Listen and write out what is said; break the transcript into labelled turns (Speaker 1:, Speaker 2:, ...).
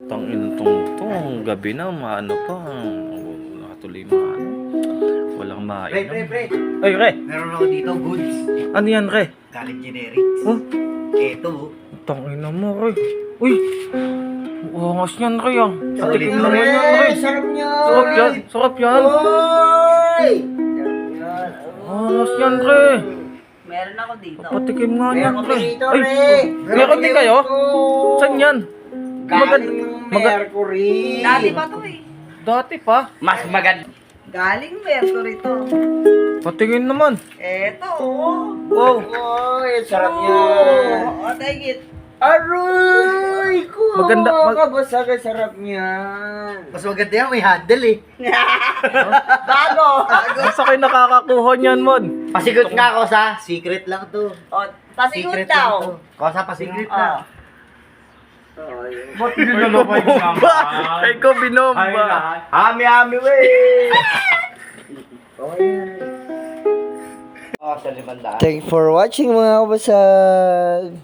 Speaker 1: Tangin tong gabi na, maano pa. Nakatuloy maano. Walang main.
Speaker 2: Pre.
Speaker 1: Ay, Re!
Speaker 2: Meron ako dito, goods.
Speaker 1: Ano yan, Re?
Speaker 2: Galing generics.
Speaker 1: Oh?
Speaker 2: Eto.
Speaker 1: Tangin na mo, Re. Uy! Angas yan, Re, ah.
Speaker 2: Solid
Speaker 1: Patikim
Speaker 2: na,
Speaker 1: naman yan, Re.
Speaker 2: Sarap niya.
Speaker 1: Sarap yan. Sarap yan.
Speaker 2: Oy!
Speaker 1: Angas yan, Re.
Speaker 3: Meron ako dito.
Speaker 1: Patikim nga yan,
Speaker 2: Meron
Speaker 1: Re.
Speaker 2: kami dito,
Speaker 1: Ay,
Speaker 2: Re.
Speaker 1: meron din kayo? Saan yan?
Speaker 2: Galing Mercury.
Speaker 3: Dati pa to eh.
Speaker 1: Dati pa.
Speaker 2: Mas maganda.
Speaker 3: Galing Mercury to.
Speaker 1: Patingin naman.
Speaker 3: Eto, oh.
Speaker 1: Wow.
Speaker 2: Oy, sarap niya.
Speaker 3: Oh, take it.
Speaker 2: Aroy ko!
Speaker 1: Maganda,
Speaker 2: Kabasa ka, sarap niyan. Mas maganda yan, may handle eh.
Speaker 3: Bago.
Speaker 1: Basta kayo nakakakuha niyan, Mon.
Speaker 2: Pasigot nga ako sa secret lang to.
Speaker 3: Oh, pasigot
Speaker 2: Secret
Speaker 3: daw.
Speaker 2: lang to. Kosa, pasigrit
Speaker 3: Oh.
Speaker 2: lang.
Speaker 4: Ba't hindi na naman yung
Speaker 1: Binomba. Kay ko binomba.
Speaker 2: Ami, wey! Oh, sa 500.
Speaker 5: Thanks for watching mga kabasag.